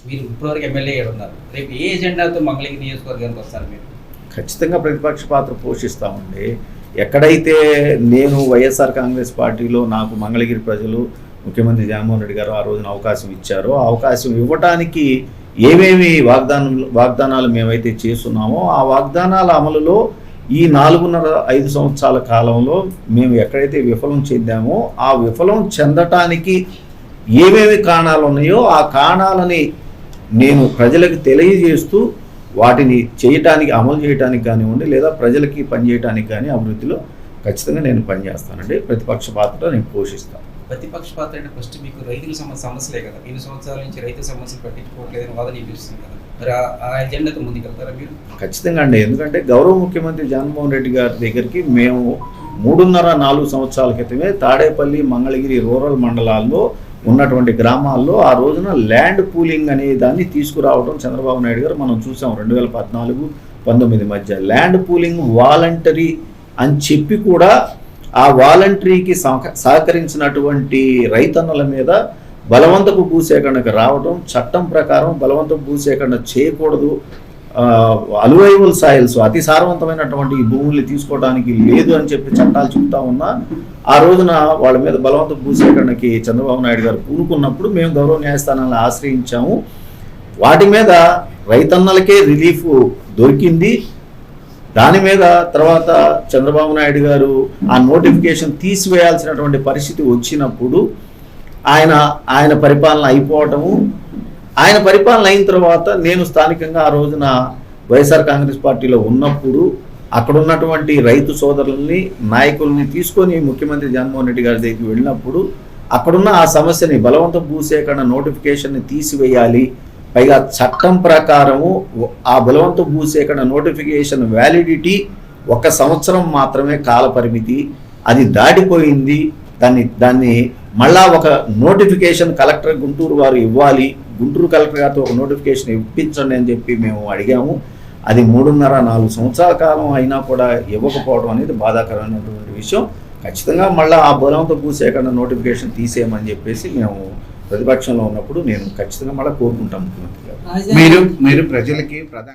మీరు ఇప్పటివరకు ఎమ్మెల్యే ఉన్నారు. రేపు ఏ ఎజెండాతో మంగళగిరి నియోజకవర్గానికి వస్తారు మీరు? ఖచ్చితంగా ప్రతిపక్ష పాత్ర పోషిస్తామండి. ఎక్కడైతే నేను వైఎస్ఆర్ కాంగ్రెస్ పార్టీలో నాకు మంగళగిరి ప్రజలు ముఖ్యమంత్రి జగన్మోహన్ రెడ్డి గారు ఆ రోజున అవకాశం ఇచ్చారో ఆ అవకాశం ఇవ్వటానికి ఏమేమి వాగ్దానాలు మేమైతే చేస్తున్నామో ఆ వాగ్దానాల అమలులో ఈ 4.5 సంవత్సరాల కాలంలో మేము ఎక్కడైతే విఫలం చెందామో ఆ విఫలం చెందటానికి ఏమేమి కారణాలు ఉన్నాయో ఆ కారణాలని నేను ప్రజలకు తెలియజేస్తూ వాటిని చేయటానికి అమలు చేయడానికి కానివ్వండి లేదా ప్రజలకి పనిచేయడానికి కానీ అభివృద్ధిలో ఖచ్చితంగా నేను పనిచేస్తానండి. ప్రతిపక్ష పాత్ర నేను పోషిస్తాను. ప్రతిపక్ష పాత్ర అంటే ఫస్ట్ మీకు రైతుల సమస్యలే కదా, 2 సంవత్సరాల నుంచి రైతు సమస్యలు పట్టించుకోవట్లేదని వాదన వినిపిస్తుంది కదా, మరి ఆ ఎజెండాతో ముందుకెళ్తారా మీరు? ఖచ్చితంగా అండి. ఎందుకంటే గౌరవ ముఖ్యమంత్రి జగన్మోహన్ రెడ్డి గారి దగ్గరికి మేము 3.5-4 సంవత్సరాల క్రితమే తాడేపల్లి మంగళగిరి రూరల్ మండలాల్లో ఉన్నటువంటి గ్రామాల్లో ఆ రోజున ల్యాండ్ పూలింగ్ అనే దాన్ని తీసుకురావడం చంద్రబాబు నాయుడు గారు మనం చూసాం. 2014-19 మధ్య ల్యాండ్ పూలింగ్ వాలంటరీ అని చెప్పి కూడా ఆ వాలంటరీకి సహకరించినటువంటి రైతన్నల మీద బలవంతపు భూసేకరణకు రావడం, చట్టం ప్రకారం బలవంతపు భూసేకరణ చేయకూడదు, అలువైబుల్ సాయిల్స్ అతి సారవంతమైనటువంటి ఈ భూముల్ని తీసుకోవడానికి లేదు అని చెప్పి చట్టాలు చెప్తా ఉన్నా ఆ రోజున వాళ్ళ మీద బలవంత భూసేకరణకి చంద్రబాబు నాయుడు గారు పూనుకున్నప్పుడు మేము గౌరవ న్యాయస్థానాలను ఆశ్రయించాము. వాటి మీద రైతన్నలకే రిలీఫ్ దొరికింది. దాని మీద తర్వాత చంద్రబాబు నాయుడు గారు ఆ నోటిఫికేషన్ తీసివేయాల్సినటువంటి పరిస్థితి వచ్చినప్పుడు ఆయన పరిపాలన అయిపోవటము, ఆయన పరిపాలన అయిన తర్వాత నేను స్థానికంగా ఆ రోజున వైఎస్ఆర్ కాంగ్రెస్ పార్టీలో ఉన్నప్పుడు అక్కడ ఉన్నటువంటి రైతు సోదరుల్ని నాయకుల్ని తీసుకొని ముఖ్యమంత్రి జగన్మోహన్ రెడ్డి గారి దగ్గరికి వెళ్ళినప్పుడు అక్కడున్న ఆ సమస్యని బలవంత భూసేకరణ నోటిఫికేషన్ని తీసివేయాలి, పైగా చట్టం ప్రకారము ఆ బలవంత భూసేకరణ నోటిఫికేషన్ వ్యాలిడిటీ 1 సంవత్సరం మాత్రమే కాల పరిమితి, అది దాటిపోయింది, దాన్ని మళ్ళా ఒక నోటిఫికేషన్ కలెక్టర్ గుంటూరు వారు ఇవ్వాలి, గుంటూరు కలెక్టర్ గారితో ఒక నోటిఫికేషన్ ఇప్పించండి అని చెప్పి మేము అడిగాము. అది 3.5-4 సంవత్సరాల కాలం అయినా కూడా ఇవ్వకపోవడం అనేది బాధాకరమైనటువంటి విషయం. ఖచ్చితంగా మళ్ళీ ఆ బలవంత భూసేకరణ నోటిఫికేషన్ తీసేయమని చెప్పేసి మేము ప్రతిపక్షంలో ఉన్నప్పుడు నేను ఖచ్చితంగా మళ్ళీ కోరుకుంటాం ముఖ్యమంత్రి గారు. మీరు ప్రజలకి